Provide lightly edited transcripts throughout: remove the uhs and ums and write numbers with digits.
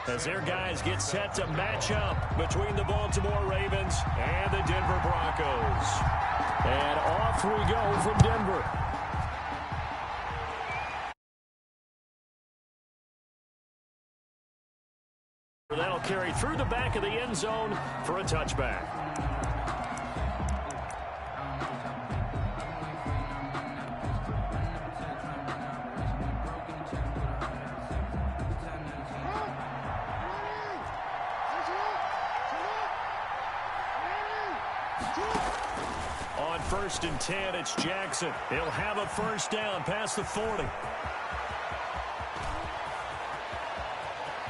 as their guys get set to match up between the Baltimore Ravens and the Denver Broncos. And off we go from Denver. That'll carry through the back of the end zone for a touchback. On 1st and 10, it's Jackson. He'll have a first down past the 40.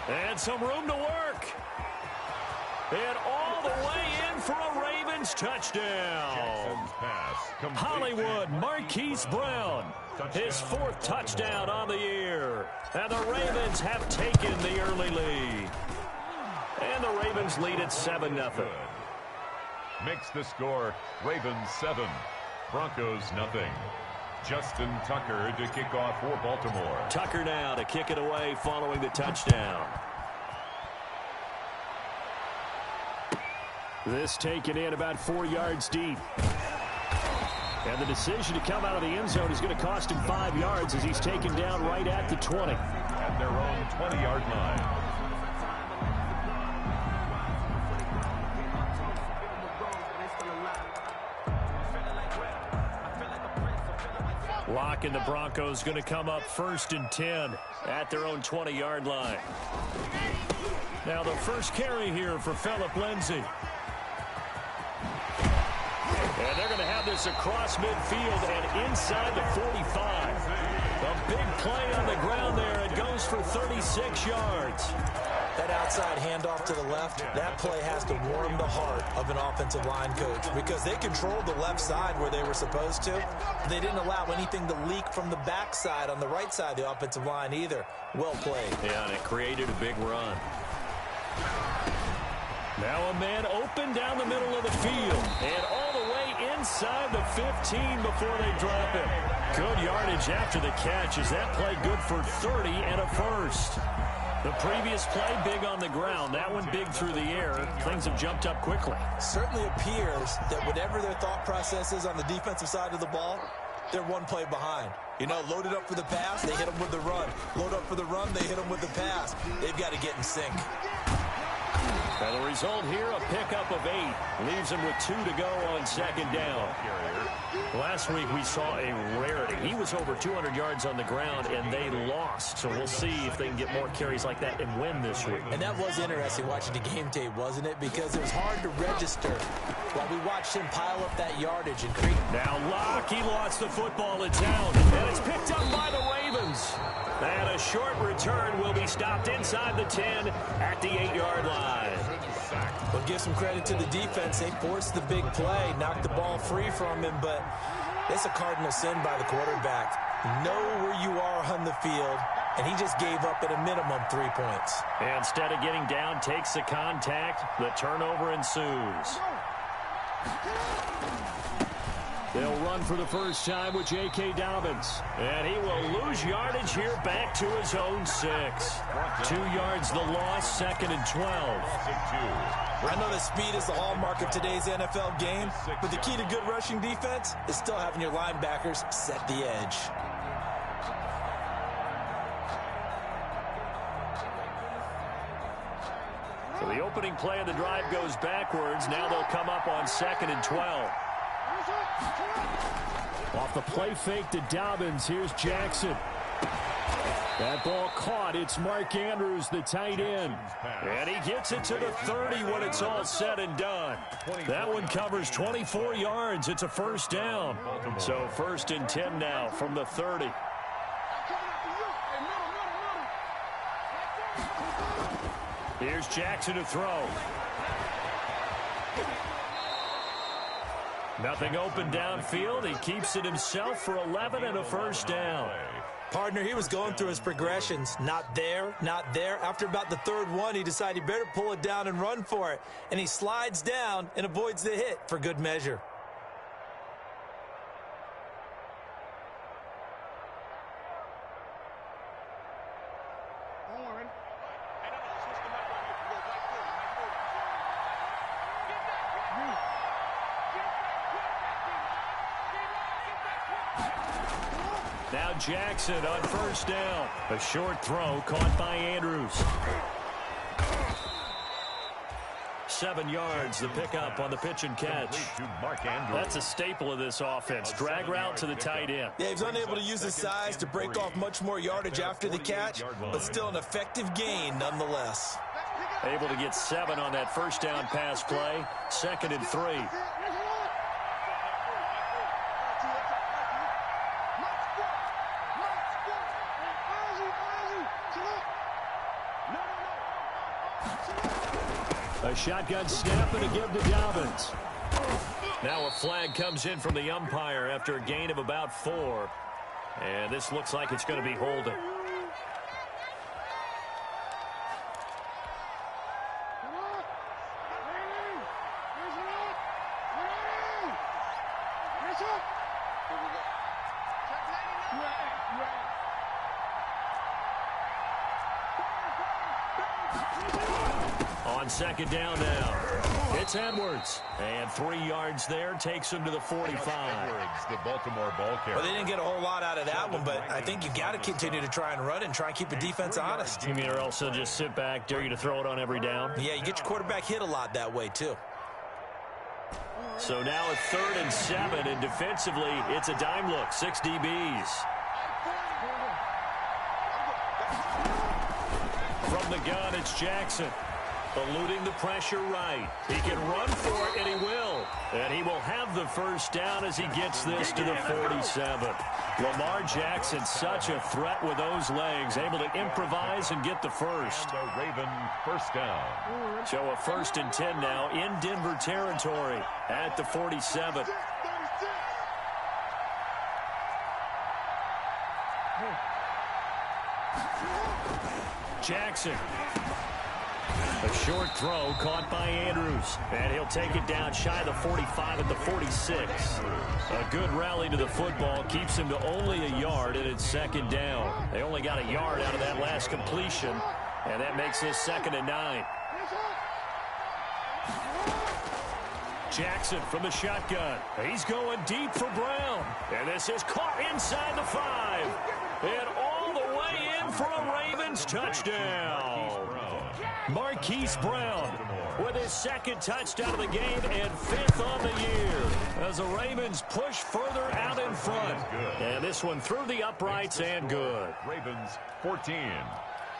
And some room to work. And all the way in for a Ravens touchdown. Hollywood Marquise Brown, his 4th touchdown on the year. And the Ravens have taken the early lead. And the Ravens lead at 7-0. Makes the score Ravens 7, Broncos nothing. Justin Tucker to kick off for Baltimore. Tucker now to kick it away following the touchdown. This taken in about 4 yards deep. And the decision to come out of the end zone is going to cost him 5 yards as he's taken down right at the 20. At their own 20-yard line. Lock and the Broncos going to come up 1st and 10 at their own 20-yard line. Now the first carry here for Phillip Lindsay. And they're going to have this across midfield and inside the 45. A big play on the ground there. It goes for 36 yards. That outside handoff to the left, that play has to warm the heart of an offensive line coach because they controlled the left side where they were supposed to. They didn't allow anything to leak from the backside on the right side of the offensive line either. Well played. Yeah, and it created a big run. Now a man open down the middle of the field and all the way inside the 15 before they drop it. Good yardage after the catch. Is that play good for 30 and a first? The previous play big on the ground. That one big through the air. Things have jumped up quickly. Certainly appears that whatever their thought process is on the defensive side of the ball, they're one play behind. You know, loaded up for the pass, they hit them with the run. Load up for the run, they hit them with the pass. They've got to get in sync. Now the result here, a pickup of 8. Leaves him with 2 to go on 2nd down. Last week we saw a rarity. He was over 200 yards on the ground, and they lost. So we'll see if they can get more carries like that and win this week. And that was interesting watching the game tape, wasn't it? Because it was hard to register while we watched him pile up that yardage and creep. Now Locke, he lost the football. It's out, and it's picked up by the Ravens. And a short return will be stopped inside the 10 at the 8-yard line. Well, give some credit to the defense. They forced the big play, knocked the ball free from him, but it's a cardinal sin by the quarterback. Know where you are on the field, and he just gave up at a minimum 3 points. And instead of getting down, takes the contact. The turnover ensues. They'll run for the first time with J.K. Dobbins. And he will lose yardage here back to his own 6. 2 yards the loss, 2nd and 12. I know that speed is the hallmark of today's NFL game, but the key to good rushing defense is still having your linebackers set the edge. So the opening play of the drive goes backwards. Now they'll come up on 2nd and 12. Off the play fake to Dobbins, here's Jackson. That ball caught. It's Mark Andrews, the tight end. And he gets it to the 30 when it's all said and done. That one covers 24 yards. It's a first down. So 1st and 10 now from the 30. Here's Jackson to throw. Nothing open downfield. He keeps it himself for 11 and a first down. Partner, he was going through his progressions. Not there, not there. After about the 3rd one, he decided he better pull it down and run for it. And he slides down and avoids the hit for good measure. Now Jackson on first down. A short throw caught by Andrews. 7 yards, the pickup on the pitch and catch. That's a staple of this offense. Drag route to the tight end. Yeah, he's unable to use his size to break off much more yardage after the catch, but still an effective gain nonetheless. Able to get 7 on that first down pass play. 2nd and 3. A shotgun snap and a give to Dobbins. Now a flag comes in from the umpire after a gain of about 4. And this looks like it's going to be holding. On 2nd down now. It's Edwards. And 3 yards there takes him to the 45. Edwards, the Baltimore ball carrier. Well, they didn't get a whole lot out of that one, but I think you got to continue to try and run and try and keep the defense honest. You mean or else they'll just sit back, dare you to throw it on every down? Yeah, you get your quarterback hit a lot that way, too. So now a 3rd and 7, and defensively, it's a dime look. 6 DBs. From the gun, it's Jackson. Eluding the pressure right. He can run for it, and he will. And he will have the first down as he gets this to the 47. Lamar Jackson, such a threat with those legs, able to improvise and get the first. And the Raven first down. So a 1st and 10 now in Denver territory at the 47. Jackson. A short throw caught by Andrews. And he'll take it down shy of the 45 at the 46. A good rally to the football keeps him to only a yard, and it's 2nd down. They only got a yard out of that last completion, and that makes this 2nd and 9. Jackson from the shotgun. He's going deep for Brown. And this is caught inside the 5. And all the way in for a Ravens touchdown. Marquise Brown with his 2nd touchdown of the game and 5th on the year as the Ravens push further out in front. And this one through the uprights and good. Ravens 14,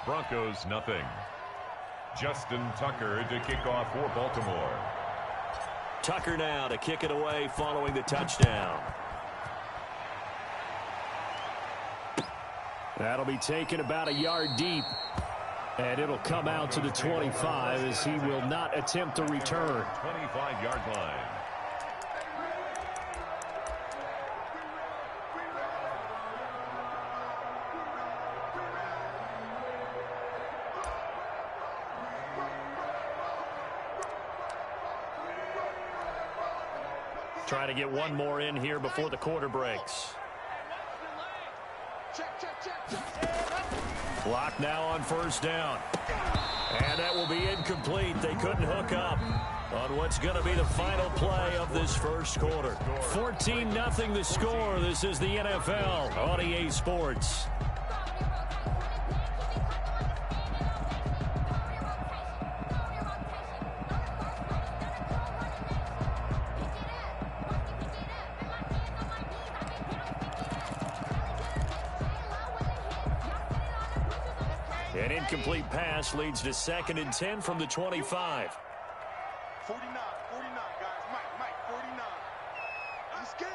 Broncos nothing. Justin Tucker to kick off for Baltimore. Tucker now to kick it away following the touchdown. That'll be taken about a yard deep. And it'll come out to the 25 as he will not attempt to return. 25-yard line. Trying to get one more in here before the quarter breaks. Block now on first down. And that will be incomplete. They couldn't hook up on what's going to be the final play of this first quarter. 14-0 the score. This is the NFL on EA Sports. An incomplete pass leads to 2nd and 10 from the 25. 49, guys. Mike, 49. I'm scared.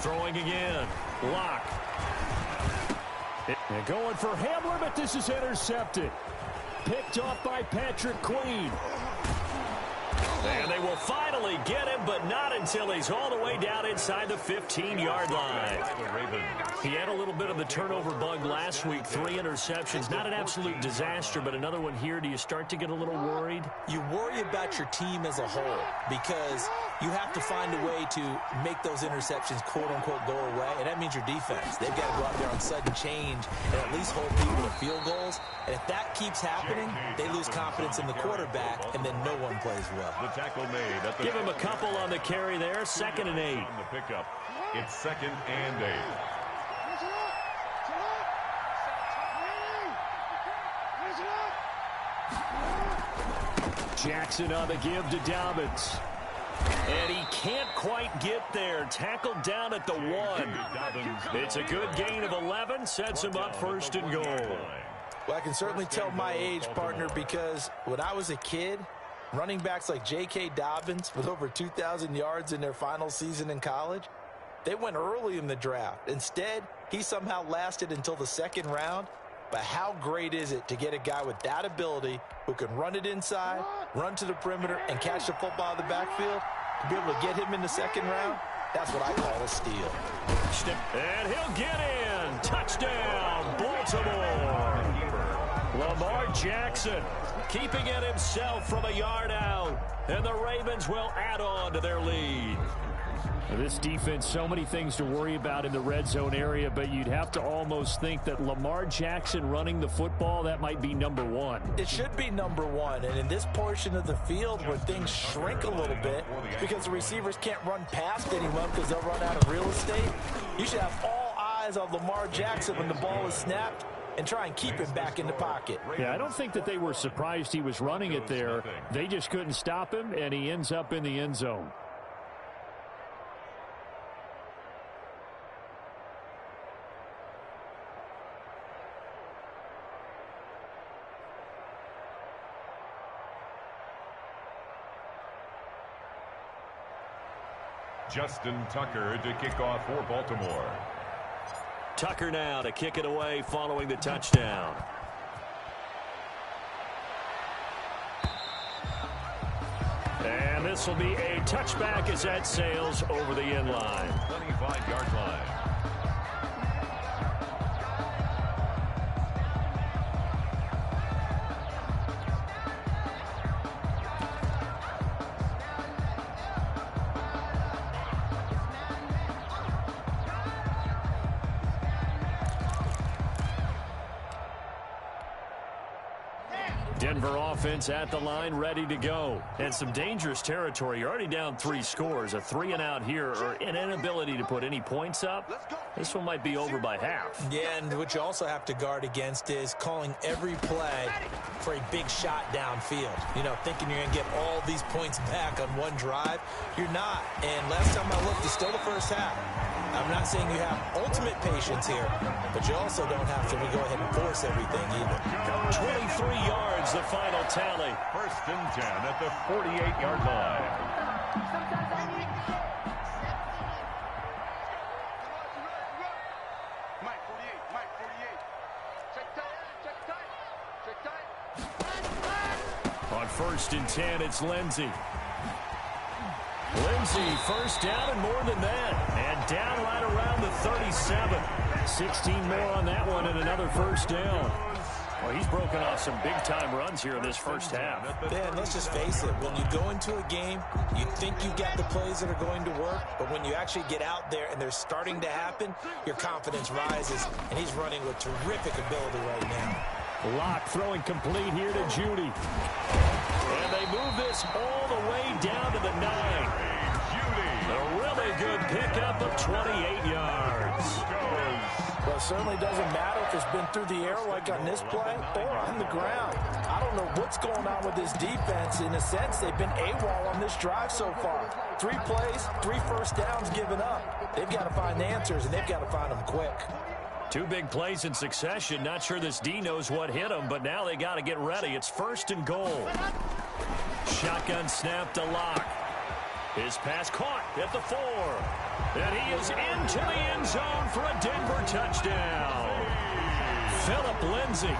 Throwing again. Lock. And going for Hamler, but this is intercepted. Picked off by Patrick Queen. And they will finally get him, but not until he's all the way down inside the 15-yard line. He had a little bit of the turnover bug last week. 3 interceptions. Not an absolute disaster, but another one here. Do you start to get a little worried? You worry about your team as a whole because you have to find a way to make those interceptions, quote-unquote, go away, and that means your defense. They've got to go out there on sudden change and at least hold people to field goals. And if that keeps happening, they lose confidence in the quarterback, and then no one plays well. The tackle made. Give him a couple on the carry there. 2nd and 8. The pickup. It's 2nd and 8. Jackson on the give to Dobbins. And he can't quite get there. Tackled down at the 1. It's a good gain of 11. Sets him up 1st and goal. Well, I can certainly tell my age, partner, because when I was a kid, running backs like J.K. Dobbins with over 2,000 yards in their final season in college, they went early in the draft. Instead, he somehow lasted until the 2nd round. But how great is it to get a guy with that ability who can run it inside, run to the perimeter, and catch the football in the backfield? To be able to get him in the 2nd round, that's what I call a steal. And he'll get in. Touchdown, Baltimore. Lamar Jackson keeping it himself from a yard out. And the Ravens will add on to their lead. This defense, so many things to worry about in the red zone area, but you'd have to almost think that Lamar Jackson running the football, that might be number 1. It should be number 1, and in this portion of the field where things shrink a little bit because the receivers can't run past anyone because they'll run out of real estate, you should have all eyes on Lamar Jackson when the ball is snapped and try and keep him back in the pocket. Yeah, I don't think that they were surprised he was running it there. They just couldn't stop him, and he ends up in the end zone. Justin Tucker to kick off for Baltimore. Tucker now to kick it away following the touchdown. And this will be a touchback as that sails over the end line. 25-yard line. Denver offense at the line, ready to go. And some dangerous territory. You're already down 3 scores. A 3-and-out here, or an inability to put any points up. This one might be over by half. Yeah, and what you also have to guard against is calling every play for a big shot downfield. You know, thinking you're going to get all these points back on one drive. You're not. And last time I looked, it's still the first half. I'm not saying you have ultimate patience here, but you also don't have to go ahead and force everything either. 23 yards, the final tally. 1st and 10 at the 48-yard line. Mike 48, Mike 48. Check tight. On 1st and 10, it's Lindsey. Lindsey, first down and more than that. And down right around the 37. 16 more on that one and another first down. Well, he's broken off some big-time runs here in this first half. Man, let's just face it. When you go into a game, you think you got the plays that are going to work, but when you actually get out there and they're starting to happen, your confidence rises, and he's running with terrific ability right now. Locke throwing complete here to Judy. And they move this all the way down to the 9. A really good pickup of 28 yards. Well, it certainly doesn't matter if it's been through the air like on this play or on the ground. I don't know what's going on with this defense. In a sense, they've been AWOL on this drive so far. 3 plays, 3 first downs given up. They've got to find the answers, and they've got to find them quick. 2 big plays in succession. Not sure this D knows what hit him, but now they got to get ready. It's 1st and goal. Shotgun snap to Locke. His pass caught at the 4. And he is into the end zone for a Denver touchdown. Phillip Lindsay,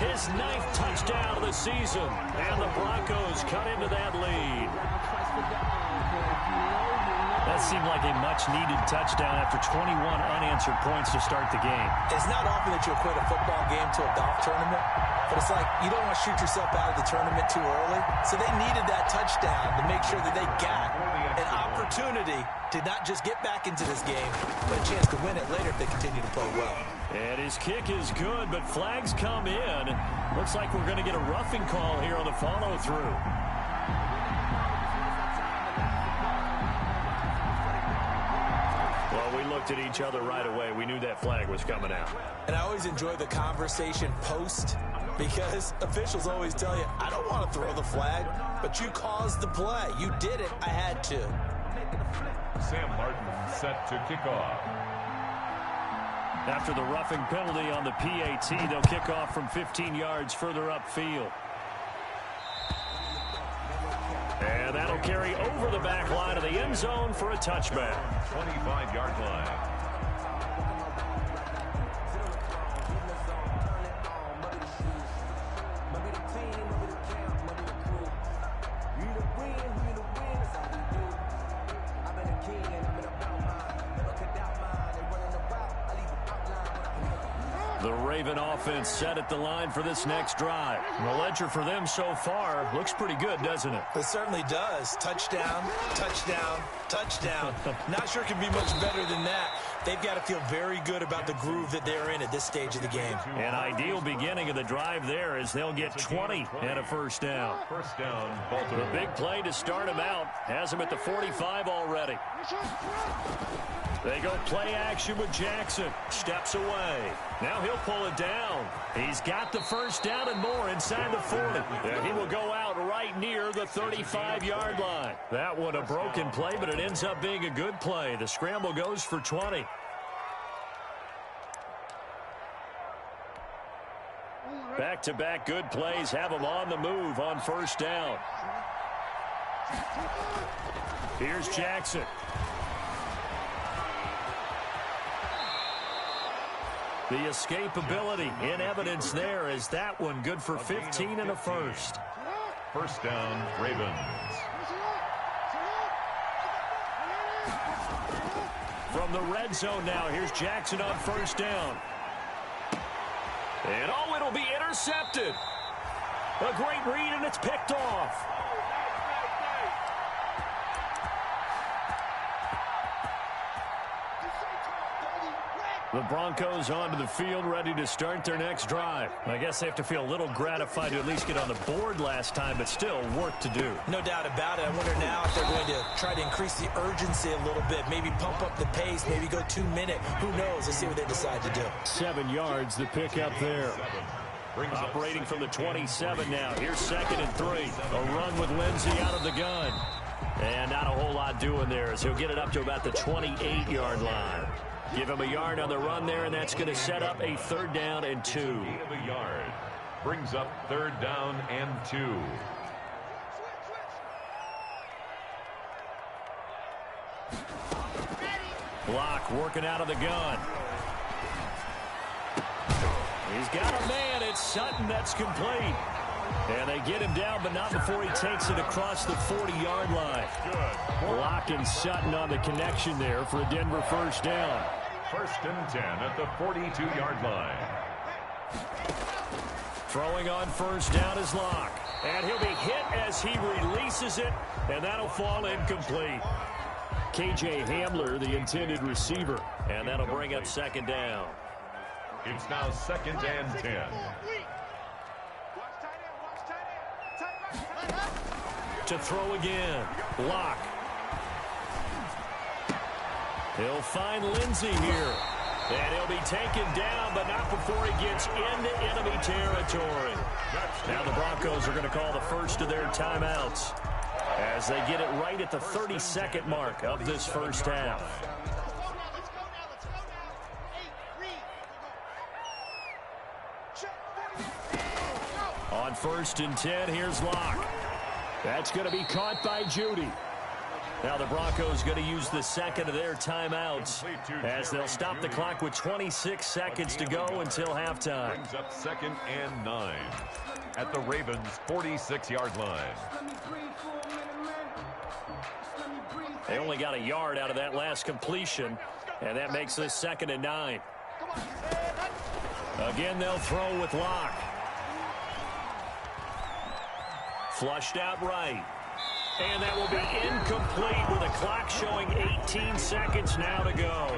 his 9th touchdown of the season. And the Broncos cut into that lead. That seemed like a much-needed touchdown after 21 unanswered points to start the game. It's not often that you equate a football game to a golf tournament, but it's like you don't want to shoot yourself out of the tournament too early. So they needed that touchdown to make sure that they got an opportunity to not just get back into this game, but a chance to win it later if they continue to play well. And his kick is good, but flags come in. Looks like we're going to get a roughing call here on the follow-through. Well, we looked at each other right away. We knew that flag was coming out. And I always enjoy the conversation post because officials always tell you, I don't want to throw the flag, but you caused the play. You did it. I had to. Sam Martin set to kick off. After the roughing penalty on the PAT, they'll kick off from 15 yards further upfield. And that'll carry over the back line of the end zone for a touchback. 25-yard line. The Raven offense set at the line for this next drive. And the ledger for them so far looks pretty good, doesn't it? It certainly does. Touchdown, touchdown, touchdown. Not sure it can be much better than that. They've got to feel very good about the groove that they're in at this stage of the game. An ideal beginning of the drive there as they'll get 20 and a first down. First down, Baltimore. The big play to start him out has him at the 45 already. They go play action with Jackson. Steps away. Now he'll pull it down. He's got the first down and more inside the 40. And he will go out right near the 35-yard line. That one a broken play, but it ends up being a good play. The scramble goes for 20. Back-to-back good plays have him on the move on first down. Here's Jackson. The escapability in evidence there is that one good for 15 and a first. First down, Ravens. From the red zone now, here's Jackson on first down. And oh, it'll be intercepted. A great read, and it's picked off. The Broncos onto the field, ready to start their next drive. I guess they have to feel a little gratified to at least get on the board last time, but still work to do. No doubt about it. I wonder now if they're going to try to increase the urgency a little bit, maybe pump up the pace, maybe go 2 minutes. Who knows? Let's see what they decide to do. 7 yards, the pickup there. Operating from the 27 now. Here's 2nd and 3. A run with Lindsey out of the gun. And not a whole lot doing there as he'll get it up to about the 28-yard line. Give him a yard on the run there, and that's going to set up a 3rd down and 2. A yard. Brings up 3rd down and 2. Block working out of the gun. He's got a man. It's Sutton that's complete. And they get him down, but not before he takes it across the 40-yard line. Block and Sutton on the connection there for a Denver first down. 1st and 10 at the 42-yard line. Throwing on first down is Locke. And he'll be hit as he releases it, and that'll fall incomplete. K.J. Hamler, the intended receiver, and that'll bring up 2nd down. It's now 2nd and 10. To throw again. Locke. He'll find Lindsey here. And he'll be taken down, but not before he gets into enemy territory. Now the Broncos are going to call the first of their timeouts as they get it right at the 32nd mark of this first half. On 1st and 10, here's Locke. That's going to be caught by Judy. Now the Broncos going to use the 2nd of their timeouts as they'll stop the clock with 26 seconds to go until halftime. Brings up 2nd and 9 at the Ravens' 46-yard line. They only got a yard out of that last completion, and that makes this 2nd and 9. Again, they'll throw with Locke. Flushed out right. And that will be incomplete with a clock showing 18 seconds now to go.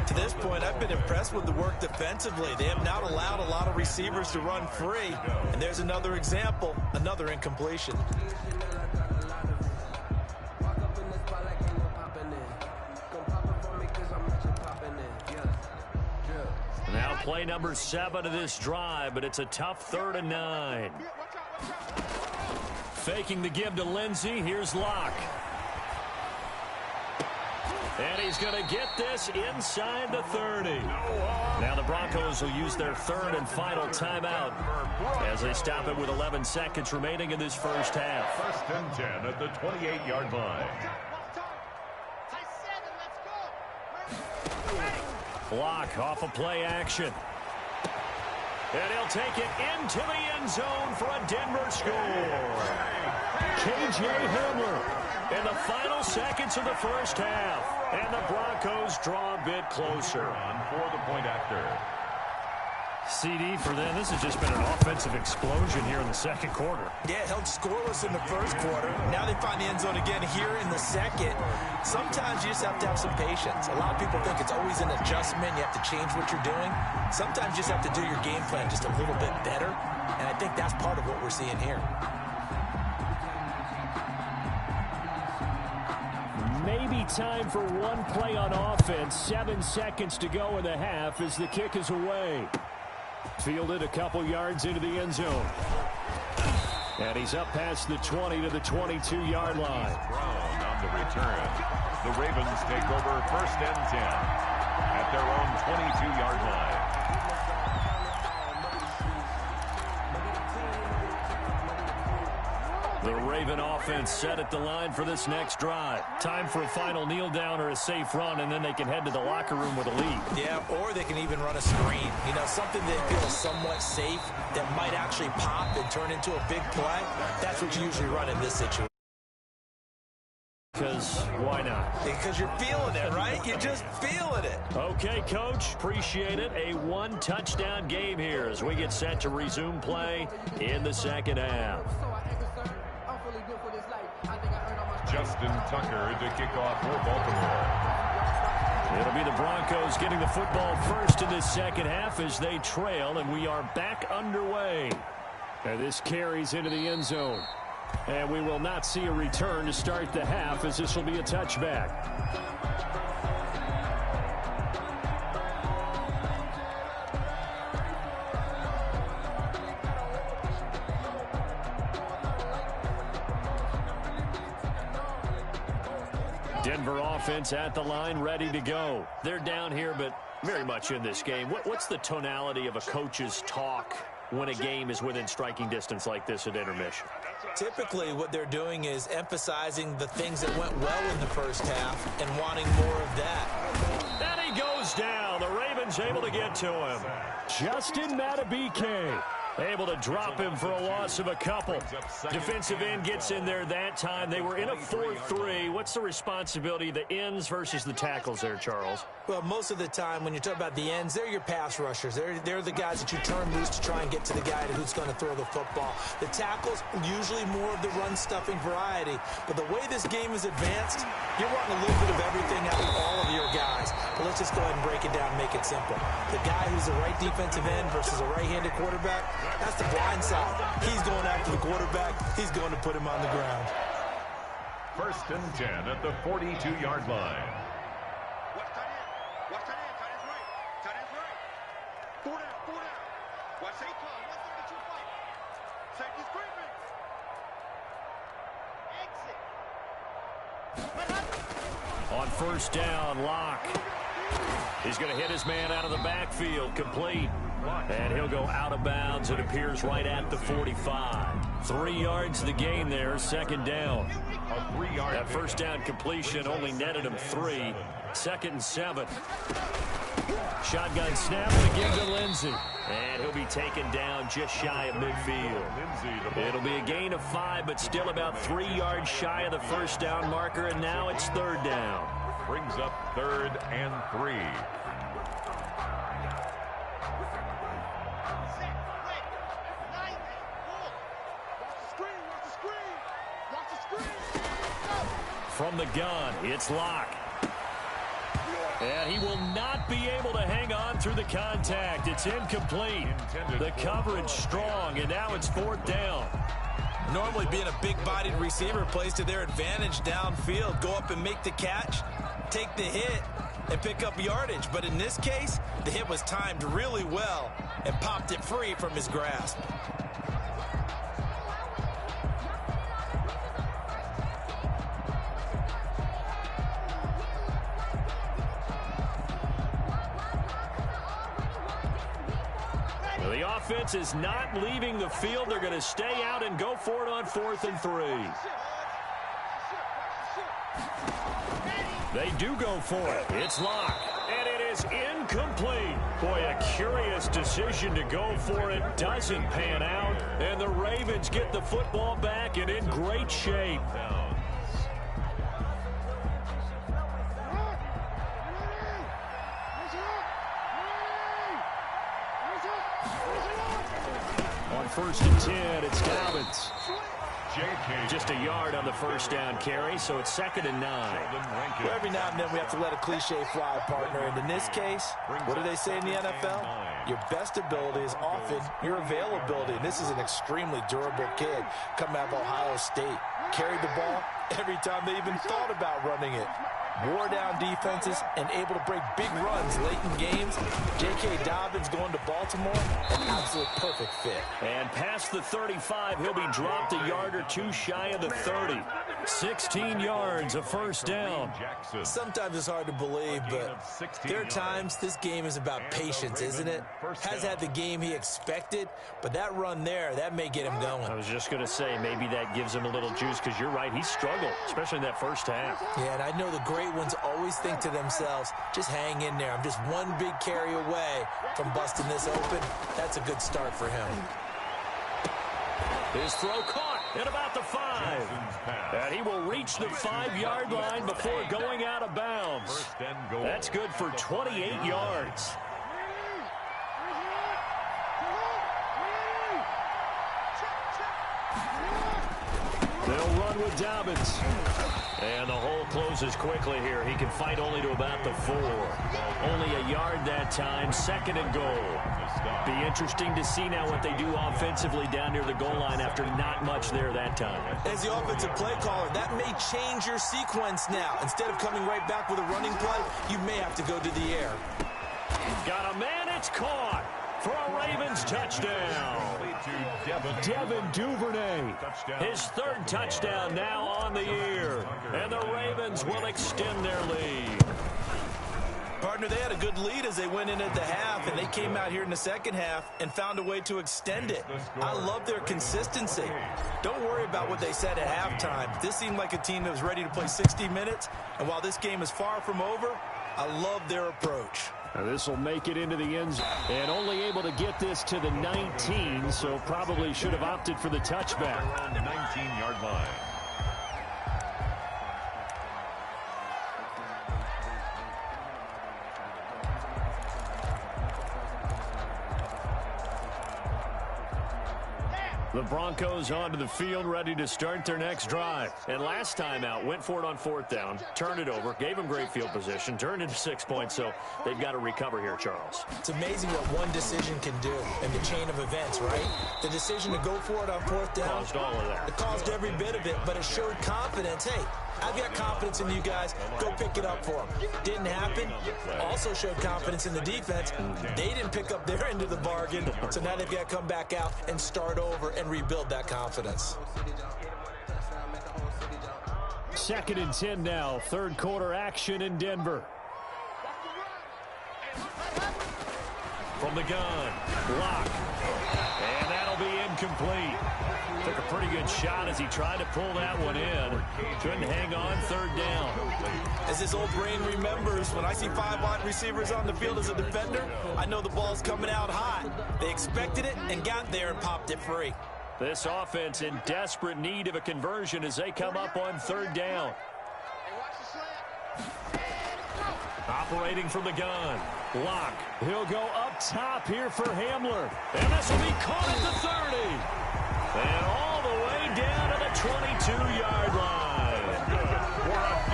To this point, I've been impressed with the work defensively. They have not allowed a lot of receivers to run free. And there's another example, another incompletion. Play number 7 of this drive, but it's a tough 3rd and 9. Faking the give to Lindsey. Here's Locke. And he's going to get this inside the 30. Now the Broncos will use their 3rd and final timeout as they stop it with 11 seconds remaining in this first half. 1st and 10 at the 28-yard line. Block off of play action. And he'll take it into the end zone for a Denver score. K.J. Hamler in the final seconds of the first half. And the Broncos draw a bit closer. For the point after. CD for them, this has just been an offensive explosion here in the second quarter. Yeah, held scoreless in the first quarter. Now they find the end zone again here in the second. Sometimes you just have to have some patience. A lot of people think it's always an adjustment. You have to change what you're doing. Sometimes you just have to do your game plan just a little bit better. And I think that's part of what we're seeing here. Maybe time for one play on offense. 7 seconds to go in the half as the kick is away. Fielded a couple yards into the end zone. And he's up past the 20 to the 22-yard line. Brown on the return. The Ravens take over 1st and 10 at their own 22-yard line. The Raven offense set at the line for this next drive. Time for a final kneel down or a safe run, and then they can head to the locker room with a lead. Yeah, or they can even run a screen. You know, something they feel is somewhat safe that might actually pop and turn into a big play. That's what you usually run in this situation. Because why not? Because you're feeling it, right? You're just feeling it. Okay, Coach. Appreciate it. A one-touchdown game here as we get set to resume play in the second half. Justin Tucker to kick off for Baltimore. It'll be the Broncos getting the football first in this second half as they trail, and we are back underway. And this carries into the end zone. And we will not see a return to start the half as this will be a touchback. Denver offense at the line, ready to go. They're down here, but very much in this game. What's the tonality of a coach's talk when a game is within striking distance like this at intermission? Typically, what they're doing is emphasizing the things that went well in the first half and wanting more of that. And he goes down. The Ravens able to get to him. Justin Matabike able to drop him for a loss of a couple. Defensive end gets in there that time. They were in a 4-3. What's the responsibility of the ends versus the tackles there, Charles? Well, most of the time when you talk about the ends, they're your pass rushers. They're the guys that you turn loose to try and get to the guy who's going to throw the football. The tackles, usually more of the run-stuffing variety. But the way this game is advanced, you're wanting a little bit of everything out of all of your guys. But let's just go ahead and break it down and make it simple. The guy who's the right defensive end versus a right-handed quarterback, that's the blind side. He's going after the quarterback. He's going to put him on the ground. 1st and 10 at the 42-yard line. Watch tight end. Watch tight end. Tight end's right. Tight end's right. 4 down. 4 down. Watch Saquon. Watch them get you a fight. Safety's creeping. Exit. On 1st down, Locke. He's going to hit his man out of the backfield, complete. And he'll go out of bounds. It appears right at the 45. 3 yards the gain there, 2nd down. That 1st down completion only netted him 3. 2nd and 7. Shotgun snap and a give to Lindsey. And he'll be taken down just shy of midfield. It'll be a gain of 5, but still about 3 yards shy of the 1st down marker, and now it's 3rd down. Brings up 3rd and 3. From the gun, it's Locke. And he will not be able to hang on through the contact. It's incomplete. The coverage strong, and now it's 4th down. Normally being a big-bodied receiver plays to their advantage downfield. Go up and make the catch, take the hit, and pick up yardage. But in this case, the hit was timed really well and popped it free from his grasp. The offense is not leaving the field. They're going to stay out and go for it on 4th and 3. They do go for it. It's locked. And it is incomplete. Boy, a curious decision to go for it. Doesn't pan out. And the Ravens get the football back and in great shape. On 1st and 10, it's Dobbins. Just a yard on the first down carry, so it's 2nd and 9. Well, every now and then we have to let a cliche fly, partner. And in this case, what do they say in the NFL? Your best ability is often your availability. And this is an extremely durable kid coming out of Ohio State. Carried the ball every time they even thought about running it. Wore down defenses and able to break big runs late in games. J.K. Dobbins going to Baltimore, an absolute perfect fit. And past the 35, he'll be dropped a yard or two shy of the 30. 16 yards, a first down. Sometimes it's hard to believe, but there are times this game is about patience, isn't it? Has had the game he expected, but that run there, that may get him going. I was just going to say, maybe that gives him a little juice, because you're right, he struggled, especially in that first half. Yeah, and I know the great ones always think to themselves, just hang in there. I'm just one big carry away from busting this open. That's a good start for him. His throw caught at about the 5. And he will reach the 5-yard line before going out of bounds. That's good for 28 yards. They'll run with Dobbins. And the hole closes quickly here. He can fight only to about the 4. Only a yard that time, 2nd and goal. Be interesting to see now what they do offensively down near the goal line after not much there that time. As the offensive play caller, that may change your sequence now. Instead of coming right back with a running play, you may have to go to the air. Got a man, it's caught for a Ravens touchdown. Devin Duvernay, his 3rd touchdown now on the year. And the Ravens will extend their lead. Partner, they had a good lead as they went in at the half, and they came out here in the second half and found a way to extend it. I love their consistency. Don't worry about what they said at halftime. This seemed like a team that was ready to play 60 minutes, and while this game is far from over, I love their approach. Now this will make it into the end zone, and only able to get this to the 19, so probably should have opted for the touchback. On the 19-yard line. The Broncos onto the field, ready to start their next drive. And last time out, went for it on 4th down, turned it over, gave them great field position, turned into 6 points, so they've got to recover here, Charles. It's amazing what one decision can do in the chain of events, right? The decision to go for it on 4th down. Caused all of that. It caused every bit of it, but it showed confidence. Hey, I've got confidence in you guys. Go pick it up for them. Didn't happen. Also showed confidence in the defense. They didn't pick up their end of the bargain, so now they've got to come back out and start over and rebuild that confidence. 2nd and 10 now. 3rd quarter action in Denver. From the gun, block. And that'll be incomplete. Took a pretty good shot as he tried to pull that one in. Couldn't hang on 3rd down. As his old brain remembers, when I see 5 wide receivers on the field as a defender, I know the ball's coming out hot. They expected it and got there and popped it free. This offense in desperate need of a conversion as they come up on 3rd down. Operating from the gun. Lock. He'll go up top here for Hamler. And this will be caught at the 30. And all the way down to the 22-yard line.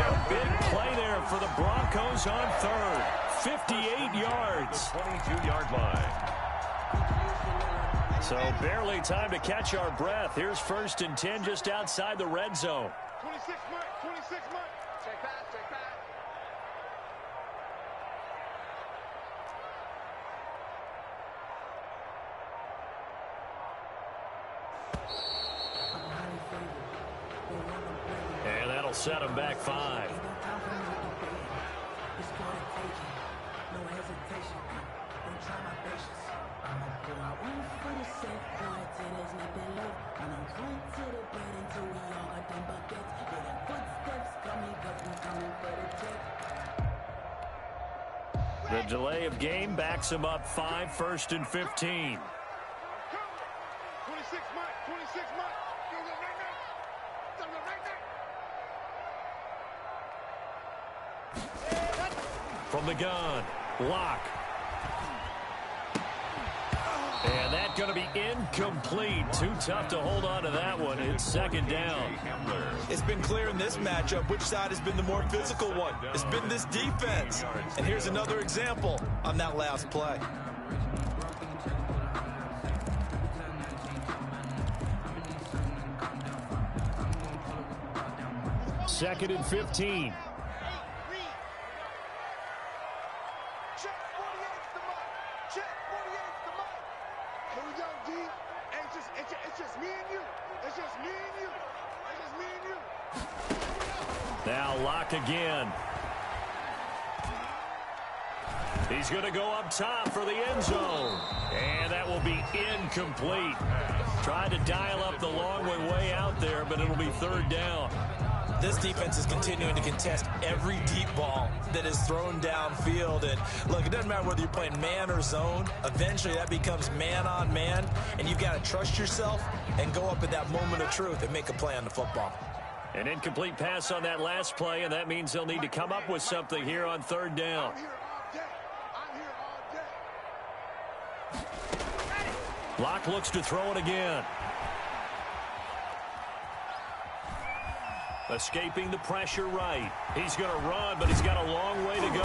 A big play there for the Broncos on 3rd. 58 yards. 22-yard line. So barely time to catch our breath. Here's 1st and 10 just outside the red zone. 26 Mike. Check back. That'll set them back 5. The delay of game backs him up 5, 1st and 15. 26 Mike, 26 Mike. From the gun, Locke. And that's going to be incomplete. Too tough to hold on to that one. It's 2nd down. It's been clear in this matchup which side has been the more physical one. It's been this defense. And here's another example on that last play. Second and 15. Now Locke again. He's going to go up top for the end zone. And that will be incomplete. Tried to dial up the long way out there, but it'll be 3rd down. This defense is continuing to contest every deep ball that is thrown downfield. And look, it doesn't matter whether you're playing man or zone. Eventually that becomes man on man. And you've got to trust yourself and go up at that moment of truth and make a play on the football. An incomplete pass on that last play, and that means they'll need to come up with something here on 3rd down. Locke looks to throw it again. Escaping the pressure right. He's going to run, but he's got a long way to go.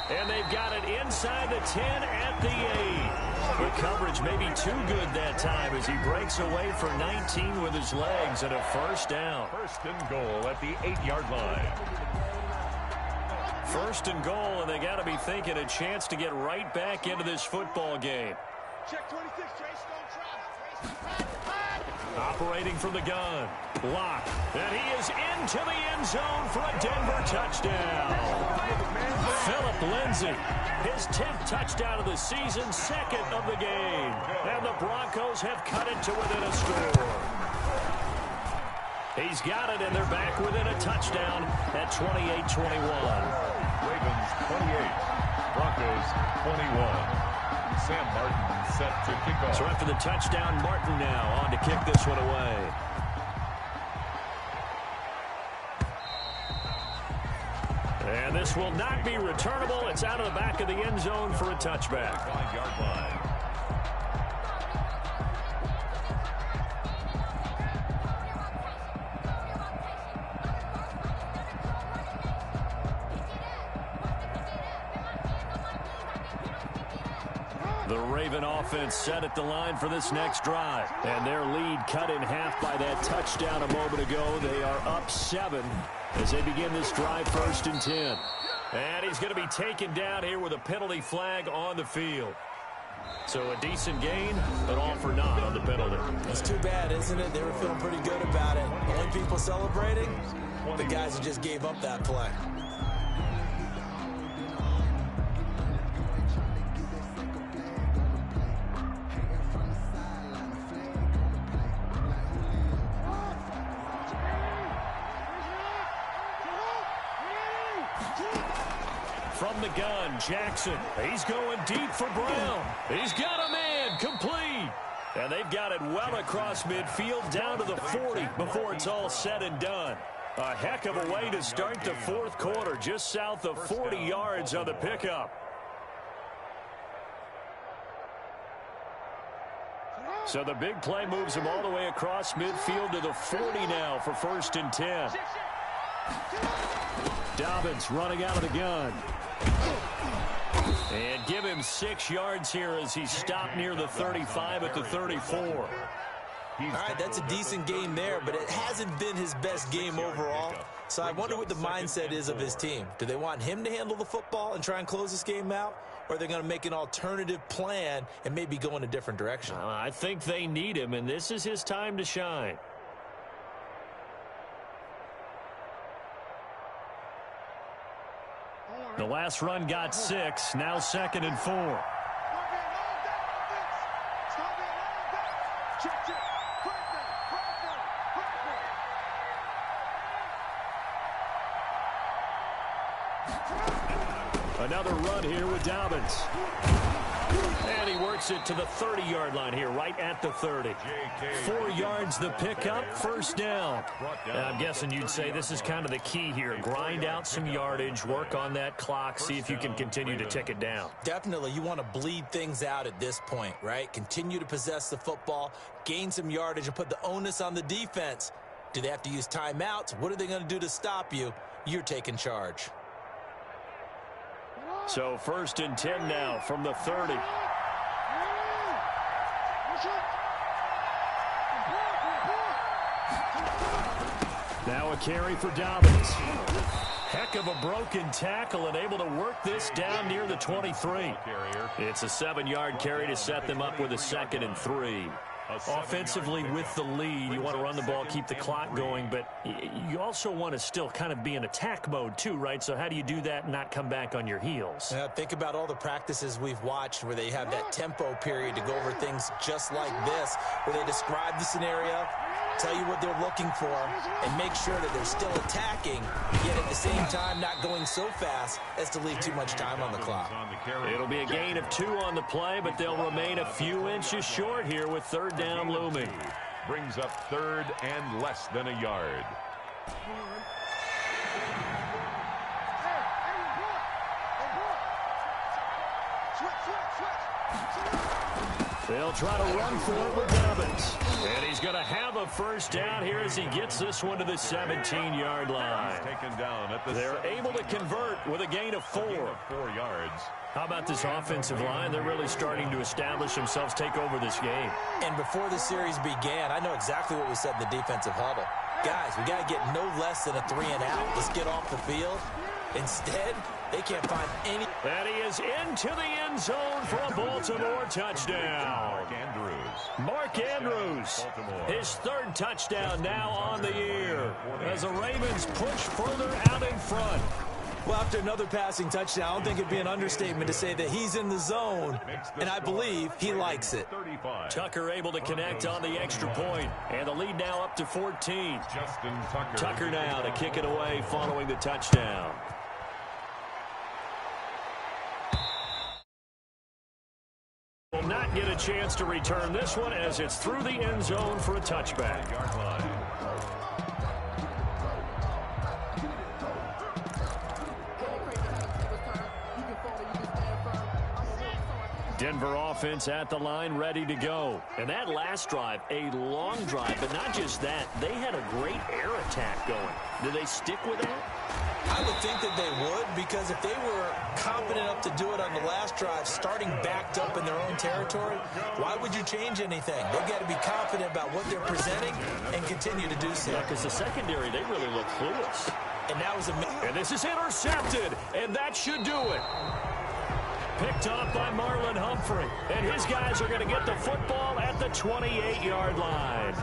And they've got it inside the 10 at the 8. The coverage may be too good that time as he breaks away for 19 with his legs and a 1st down. 1st and goal at the 8-yard line. 1st and goal, and they got to be thinking a chance to get right back into this football game. Check 26, Trace, don't try. Operating from the gun, Locke, and he is into the end zone for a Denver touchdown. Philip Lindsay, his 10th touchdown of the season, 2nd of the game. And the Broncos have cut it to within a score. He's got it, and they're back within a touchdown at 28-21. Ravens 28, Broncos 21. Sam Martin set to kick off. So after the touchdown, Martin now on to kick this one away. And this will not be returnable. It's out of the back of the end zone for a touchback. 5-yard line. The Raven offense set at the line for this next drive. And their lead cut in half by that touchdown a moment ago. They are up 7 as they begin this drive 1st and 10. And he's going to be taken down here with a penalty flag on the field. So a decent gain, but all for naught on the penalty. It's too bad, isn't it? They were feeling pretty good about it. The only people celebrating, the guys who just gave up that play. From the gun, Jackson. He's going deep for Brown. He's got a man complete. And they've got it well across midfield down to the 40 before it's all said and done. A heck of a way to start the 4th quarter, just south of 40 yards on the pickup. So the big play moves him all the way across midfield to the 40 now for 1st and 10. Dobbins running out of the gun. And give him 6 yards here as he stopped near the 35 at the 34. All right, that's a decent game there, but it hasn't been his best game overall. So I wonder what the mindset is of his team. Do they want him to handle the football and try and close this game out? Or are they going to make an alternative plan and maybe go in a different direction? I think they need him, and this is his time to shine. The last run got 6. Now 2nd and 4. Another run here with Dobbins. And he works it to the 30-yard line here, right at the 30. 4 yards the pickup, first down. I'm guessing you'd say this is kind of the key here. Grind out some yardage, work on that clock, see if you can continue to tick it down. Definitely, you want to bleed things out at this point, right? Continue to possess the football, gain some yardage, and put the onus on the defense. Do they have to use timeouts? What are they going to do to stop you? You're taking charge. So 1st and 10 now from the 30. Now a carry for Dobbins. Heck of a broken tackle and able to work this down near the 23. It's a 7-yard carry to set them up with a 2nd and 3. Offensively with the lead, you want to run the ball, keep the clock going, but you also want to still kind of be in attack mode too, right? So how do you do that and not come back on your heels? Think about all the practices we've watched where they have that tempo period to go over things just like this, where they describe the scenario, tell you what they're looking for, and make sure that they're still attacking, yet at the same time not going so fast as to leave too much time on the clock. It'll be a gain of 2 on the play, but they'll remain a few inches short here with 3rd down looming. Brings up 3rd and less than a yard. They'll try to run for it with Dobbins. And he's going to have a first down here as he gets this one to the 17-yard line. Taken down at the They're able to convert with a gain of 4. 4 yards. How about this offensive line? They're really starting to establish themselves, take over this game. And before the series began, I know exactly what was said in the defensive huddle. Guys, we got to get no less than a 3 and out. Let's get off the field. Instead, they can't find any. And he is into the end zone for a Baltimore touchdown. Mark Andrews, his 3rd touchdown now on the year as the Ravens push further out in front. Well, after another passing touchdown, I don't think it'd be an understatement to say that he's in the zone, and I believe he likes it. Tucker able to connect on the extra point, and the lead now up to 14. Tucker now to kick it away following the touchdown. Will not get a chance to return this one as it's through the end zone for a touchback. Denver offense at the line, ready to go. And that last drive, a long drive, but not just that. They had a great air attack going. Do they stick with that? I would think that they would, because if they were confident enough to do it on the last drive, starting backed up in their own territory, why would you change anything? They've got to be confident about what they're presenting and continue to do so. Yeah, because the secondary, they really look clueless. And that was and this is intercepted, and that should do it. Picked off by Marlon Humphrey, and his guys are going to get the football at the 28-yard line.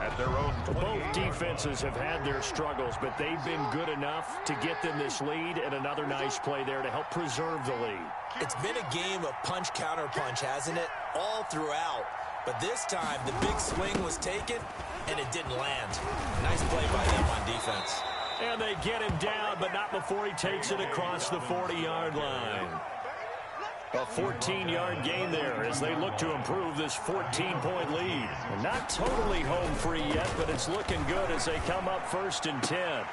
At their own 28. Both defenses have had their struggles, but they've been good enough to get them this lead, and another nice play there to help preserve the lead. It's been a game of punch-counter-punch, hasn't it? All throughout. But this time, the big swing was taken, and it didn't land. Nice play by them on defense. And they get him down, but not before he takes it across the 40-yard line. A 14-yard gain there as they look to improve this 14-point lead. Not totally home free yet, but it's looking good as they come up 1st and 10.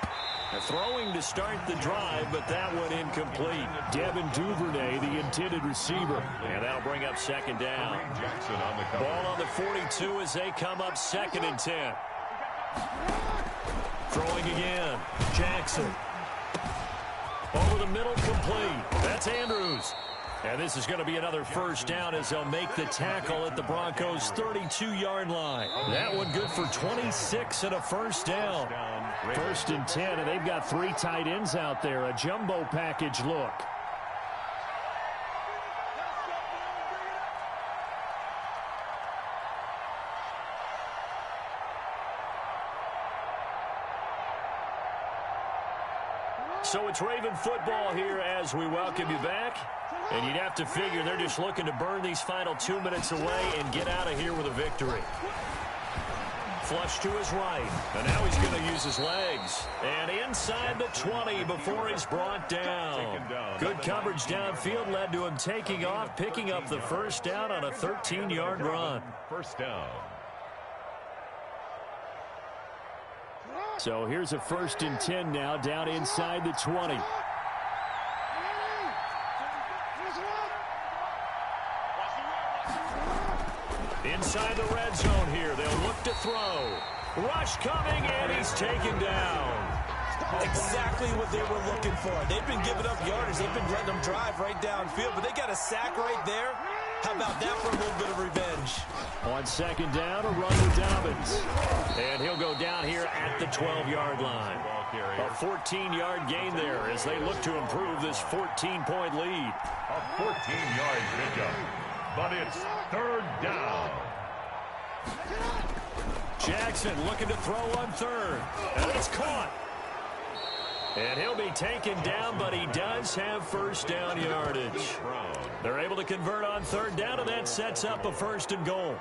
Throwing to start the drive, but that one incomplete. Devin Duvernay, the intended receiver. And that'll bring up 2nd down. Jackson on the cover. Ball on the 42 as they come up 2nd and 10. Throwing again. Jackson. Over the middle, complete. That's Andrews. And this is going to be another first down as they'll make the tackle at the Broncos' 32-yard line. That one good for 26 and a first down. 1st and 10, and they've got 3 tight ends out there. A jumbo package look. So it's Raven football here as we welcome you back. And you'd have to figure they're just looking to burn these final 2 minutes away and get out of here with a victory. Flush to his right. And now he's going to use his legs. And inside the 20 before he's brought down. Good coverage downfield led to him taking off, picking up the first down on a 13-yard run. First down. So here's a 1st and 10 now down inside the 20. Inside the red zone here. They'll look to throw. Rush coming, and he's taken down. Exactly what they were looking for. They've been giving up yardage. They've been letting them drive right downfield, but they got a sack right there. How about that for a little bit of revenge? On 2nd down, a run with Dobbins. And he'll go down here at the 12-yard line. A 14-yard gain there as they look to improve this 14-point lead. A 14-yard pickup, but it's 3rd down. Jackson looking to throw on 3rd. And it's caught. And he'll be taken down, but he does have 1st down yardage. They're able to convert on 3rd down, and that sets up a 1st and goal.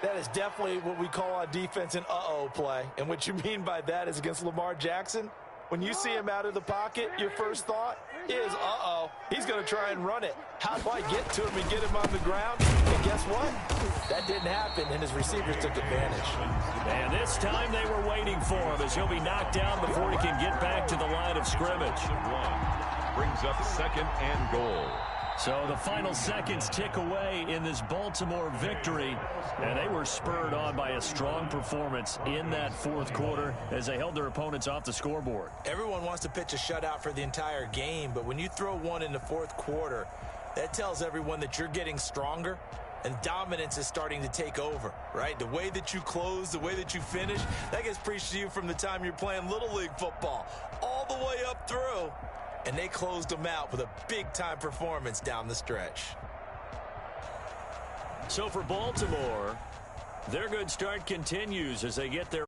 That is definitely what we call on defense an uh-oh play. And what you mean by that is against Lamar Jackson, when you see him out of the pocket, your first thought is, uh-oh, he's going to try and run it. How do I get to him and get him on the ground? And guess what? That didn't happen, and his receivers took advantage. And this time they were waiting for him as he'll be knocked down before he can get back to the line of scrimmage. Brings up 2nd and goal. So the final seconds tick away in this Baltimore victory, and they were spurred on by a strong performance in that 4th quarter as they held their opponents off the scoreboard. Everyone wants to pitch a shutout for the entire game, but when you throw one in the 4th quarter, that tells everyone that you're getting stronger and dominance is starting to take over, right? The way that you close, the way that you finish, that gets preached to you from the time you're playing Little League football all the way up through. And they closed them out with a big-time performance down the stretch. So for Baltimore, their good start continues as they get their